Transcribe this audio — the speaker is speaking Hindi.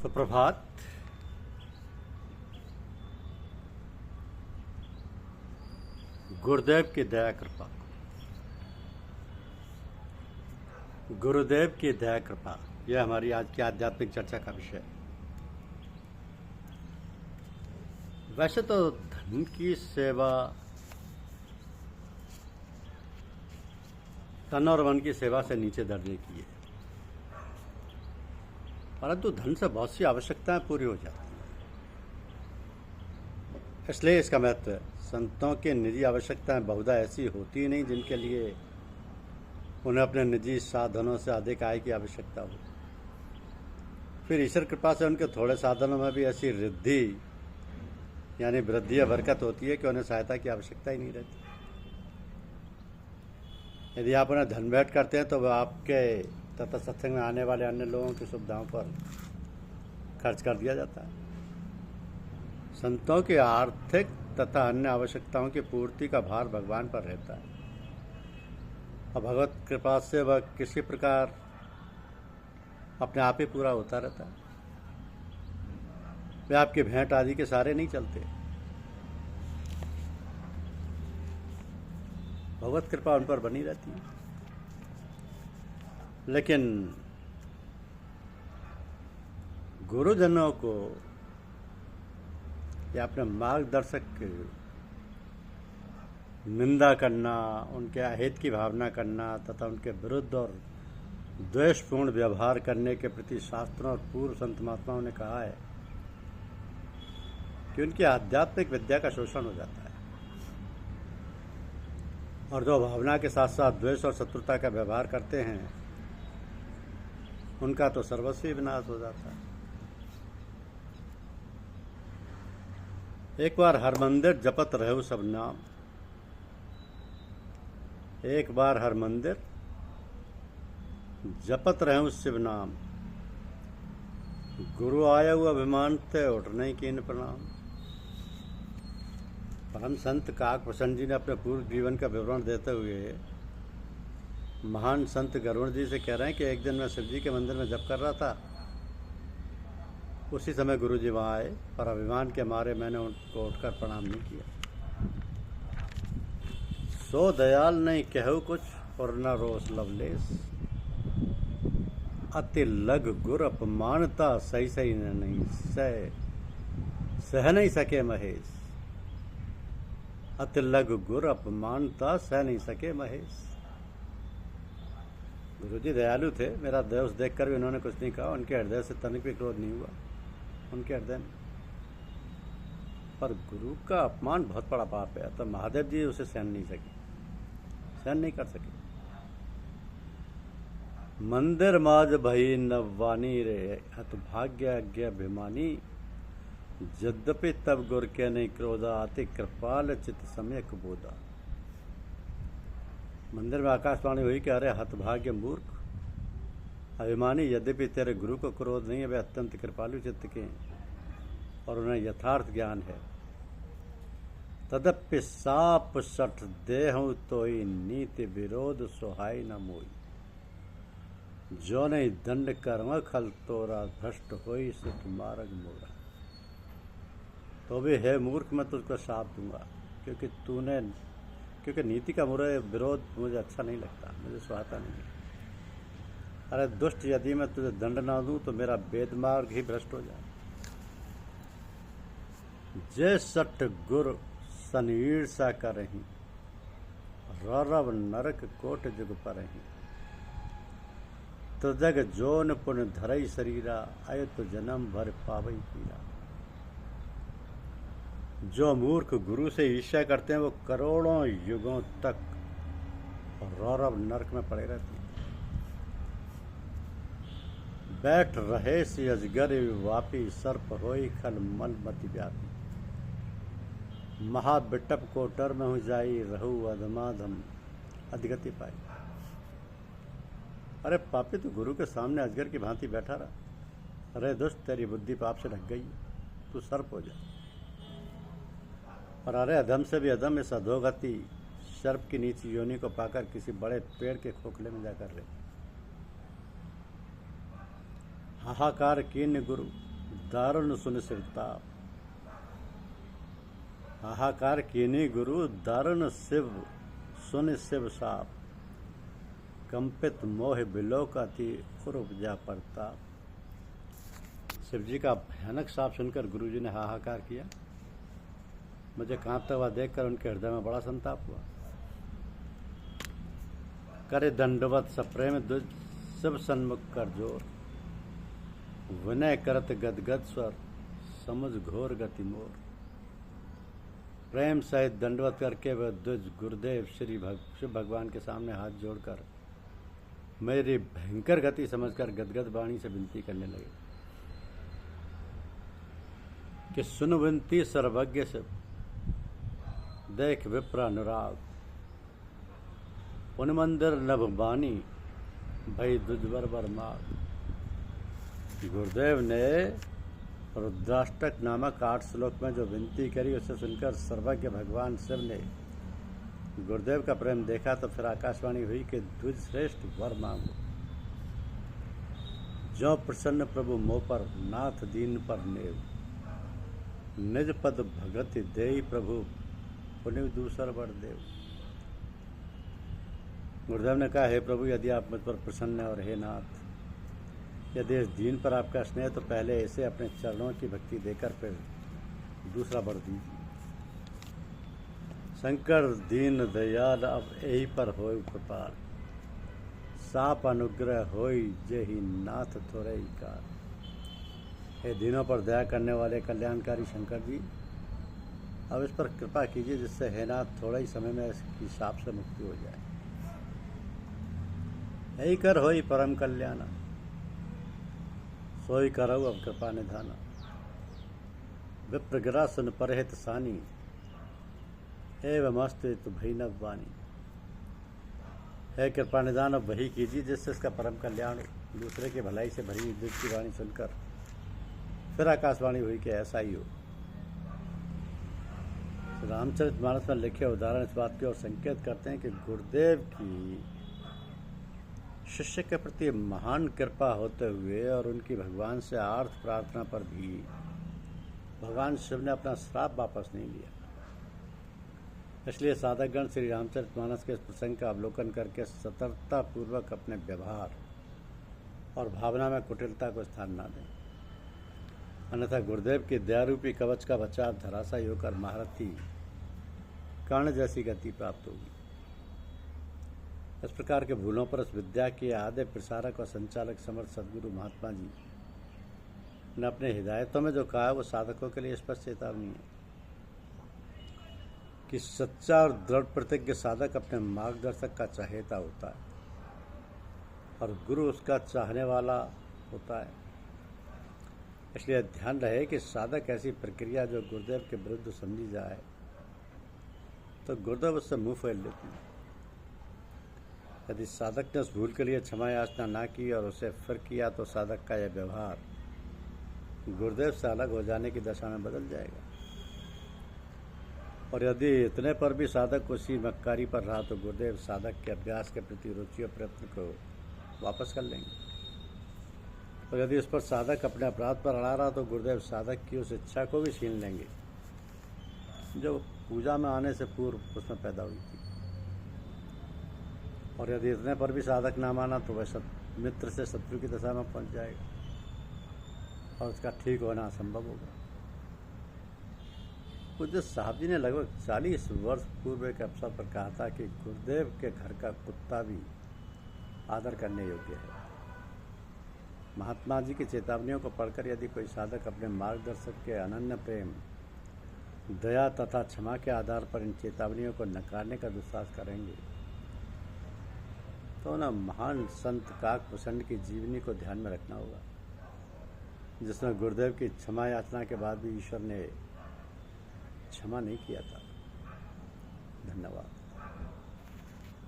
सुप्रभात। गुरुदेव की दया कृपा, गुरुदेव की दया कृपा, यह हमारी आज की आध्यात्मिक चर्चा का विषय है। वैसे तो धन की सेवा, तन और मन की सेवा से नीचे दर्जे की है, परंतु धन से बहुत सी आवश्यकताएं पूरी हो जाती हैं। इसलिए इसका महत्व है। संतों की निजी आवश्यकताएं बहुधा ऐसी होती ही नहीं जिनके लिए उन्हें अपने निजी साधनों से अधिक आय की आवश्यकता हो। फिर ईश्वर कृपा से उनके थोड़े साधनों में भी ऐसी रिद्धि यानी वृद्धि या बरकत होती है कि उन्हें सहायता की आवश्यकता ही नहीं रहती। यदि आप उन्हें धन भेंट करते हैं तो वह आपके तथा सत्संग में आने वाले अन्य लोगों की सुविधाओं पर खर्च कर दिया जाता है। संतों की आर्थिक तथा अन्य आवश्यकताओं की पूर्ति का भार भगवान पर रहता है और भगवत कृपा से वह किसी प्रकार अपने आप ही पूरा होता रहता है। वे आपकी भेंट आदि के सारे नहीं चलते। भगवत कृपा उन पर बनी रहती है। लेकिन गुरुजनों को या अपने मार्गदर्शक की निंदा करना, उनके अहित की भावना करना तथा उनके विरुद्ध और द्वेषपूर्ण व्यवहार करने के प्रति शास्त्रों और पूर्व संत महात्माओं ने कहा है कि उनकी आध्यात्मिक विद्या का शोषण हो जाता है और जो भावना के साथ साथ द्वेष और शत्रुता का व्यवहार करते हैं उनका तो सर्वस्वी विनाश हो जाता है। एक बार हर मंदिर जपत रहो सब नाम, एक बार हर मंदिर जपत रहो शिव नाम, गुरु आया हुआ अभिमान ते उठने कीन प्रणाम। परम संत काक प्रसन्न जी ने अपने पूर्व जीवन का विवरण देते हुए महान संत गरुड़ जी से कह रहे हैं कि एक दिन मैं शिव जी के मंदिर में जप कर रहा था। उसी समय गुरु जी वहाँ आए, पर अभिमान के मारे मैंने उनको उठकर प्रणाम नहीं किया। सो दयाल नहीं कहू कुछ और न रोस लवलेस, अति लग गुर अपमानता सही सही नहीं सह नहीं सके महेश। अति लग गुर अपमानता सह नहीं सके महेश। गुरु जी दयालु थे, मेरा दोष देखकर भी उन्होंने कुछ नहीं कहा। उनके हृदय से तनिक भी क्रोध नहीं हुआ उनके हृदय में। पर गुरु का अपमान बहुत बड़ा पाप है, तो महादेव जी उसे सहन नहीं कर सके। मंदिर माज भई नवानी रे हतभाग्य अज्ञाभिमानी, यद्यपि तब गुर के नहीं क्रोधा अति कृपाल चित सम्यक बोधा। मंदिर में आकाशवाणी हुई कि अरे हतभाग्य मूर्ख अभिमानी, यद्यपि तेरे गुरु को क्रोध नहीं है, वे अत्यंत कृपालु चित्त के और उन्हें यथार्थ ज्ञान है। तदप्य साप सठ देहु तोई नीति विरोध सोहाई न मोई, जो नहीं दंड कर्म खल तोरा भ्रष्ट होई सुख मार्ग मोरा। तो भी है मूर्ख, मैं तुझको साप दूंगा क्योंकि नीति का मुझे विरोध मुझे अच्छा नहीं लगता, मुझे सुहाता नहीं है। अरे दुष्ट, यदि मैं तुझे दंड ना दूं तो मेरा वेद मार्ग ही भ्रष्ट हो जाए। जय सट गुर सनवीर सा करही, रौरव नरक कोट जुग परही। तो जग जोन पुन धरई शरीरा, आय तो जन्म भर पावई पीरा। जो मूर्ख गुरु से ईर्ष्या करते हैं वो करोड़ों युगों तक रौरव नरक में पड़े रहते हैं। बैठ रहे सी अजगर वापी, सर्प होई खल मल मति व्यापी। महाबिटप कोटर में हूँ जाई, रहू अधमाधम अधगति पाई। अरे पापी, तू गुरु के सामने अजगर की भांति बैठा रहा। अरे दुष्ट, तेरी बुद्धि पाप से ढक गई, तू सर्प हो जा। और अरे अधम से भी अधम इस अधोगति सर्प की नीची योनि को पाकर किसी बड़े पेड़ के खोखले में जाकर रहे। हाहाकार कीन्य गुरु दारुण सुन सिरताप। हाहाकार कीनी गुरु दारुण शिव सुन शिव साप। कंपित मोह बिलोकाति उर उपजा प्रताप। शिव जी का भयानक साप सुनकर गुरु जी ने हाहाकार किया। मुझे कांपता हुआ देखकर उनके हृदय में बड़ा संताप हुआ। करे दंडवत सप्रेम द्विज शिव सन्मुख कर जोर। विनय करत गदगद स्वर समुझ घोर गति मोर। प्रेम सहित दंडवत करके वह द्विज गुरुदेव शिव भगवान के सामने हाथ जोड़कर मेरी भयंकर गति समझकर गदगद वाणी से विनती करने लगे कि सुन विनती सर्वज्ञ शिव देख विप्र अनुराग। उन मंदिर नभ बानी भई दुजबर बर माग। गुरुदेव ने रुद्राष्टक नामक 8 श्लोक में जो विनती करी उसे सुनकर सर्वज्ञ भगवान शिव ने गुरुदेव का प्रेम देखा तो फिर आकाशवाणी हुई कि द्विज श्रेष्ठ वर मांगो। जो प्रसन्न प्रभु मोह पर नाथ दीन पर नेव। निज पद भगति देई प्रभु पुण्य दूसर वर देव। गुरुदेव ने कहा, हे प्रभु, यदि आप मुझ पर प्रसन्न हैं और हे नाथ, यदि इस दीन पर आपका स्नेह तो पहले ऐसे अपने चरणों की भक्ति देकर फिर दूसरा वर दीजिए। शंकर दीन दयाल अब यही पर होय कृपाल। साप अनुग्रह होय जेहि नाथ थोरे कार। हे दीनों पर दया करने वाले कल्याणकारी शंकर जी, अब इस पर कृपा कीजिए जिससे हे नाथ थोड़े ही समय में इसकी साप से मुक्ति हो जाए। यही कर होई परम कल्याण सोई करऊ अब कृपा निधाना। विप्रगिरा सुन परहित सानी एवं अस्तित्व भैनव वाणी। है कृपा निदान अब वही कीजिए जिससे इसका परम कल्याण हो। दूसरे के भलाई से भरी दुख की वाणी सुनकर फिर आकाशवाणी हुई कि ऐसा ही हो। रामचरितमानस में लिखे उदाहरण इस बात की ओर संकेत करते हैं कि गुरुदेव की शिष्य के प्रति महान कृपा होते हुए और उनकी भगवान से आर्थ प्रार्थना पर भी भगवान शिव ने अपना श्राप वापस नहीं लिया। इसलिए साधकगण श्री रामचरितमानस के इस प्रसंग का अवलोकन करके सतर्कता पूर्वक अपने व्यवहार और भावना में कुटिलता को स्थान न दें, अन्यथा गुरुदेव की दयारूपी कवच का बचाव धराशायी होकर महारथी कर्ण जैसी गति प्राप्त होगी। इस प्रकार के भूलों पर इस विद्या के आद्य प्रसारक और संचालक समर्थ सदगुरु महात्मा जी ने अपने हिदायतों में जो कहा है वो साधकों के लिए स्पष्ट चेतावनी है कि सच्चा और दृढ़ प्रतिज्ञ साधक अपने मार्गदर्शक का चाहेता होता है और गुरु उसका चाहने वाला होता है। इसलिए ध्यान रहे कि साधक ऐसी प्रक्रिया जो गुरुदेव के विरुद्ध समझी जाए तो गुरुदेव उससे मुंह फेर लेते हैं। यदि साधक ने उस भूल के लिए क्षमा याचना ना की और उसे फिर किया तो साधक का यह व्यवहार गुरुदेव से अलग हो जाने की दशा में बदल जाएगा। और यदि इतने पर भी साधक उसी मक्कारी पर रहा तो गुरुदेव साधक के अभ्यास के प्रति रुचि और प्रयत्न को वापस कर लेंगे। और यदि उस पर साधक अपने अपराध पर अड़ा रहा तो गुरुदेव साधक की उस इच्छा को भी छीन लेंगे जो पूजा में आने से पूर्व उसमें पैदा हुई थी। और यदि इतने पर भी साधक ना माना तो वह मित्र से शत्रु की दशा में पहुंच जाएगा और उसका ठीक होना असंभव होगा। पूज्य साहब जी ने लगभग 40 वर्ष पूर्व एक अवसर पर कहा था कि गुरुदेव के घर का कुत्ता भी आदर करने योग्य है। महात्मा जी की चेतावनियों को पढ़कर यदि कोई साधक अपने मार्गदर्शक के अनन्य प्रेम, दया तथा क्षमा के आधार पर इन चेतावनियों को नकारने का दुस्साहस करेंगे तो ना महान संत काकभूषण की जीवनी को ध्यान में रखना होगा, जिसमें गुरुदेव की क्षमा याचना के बाद भी ईश्वर ने क्षमा नहीं किया था। धन्यवाद।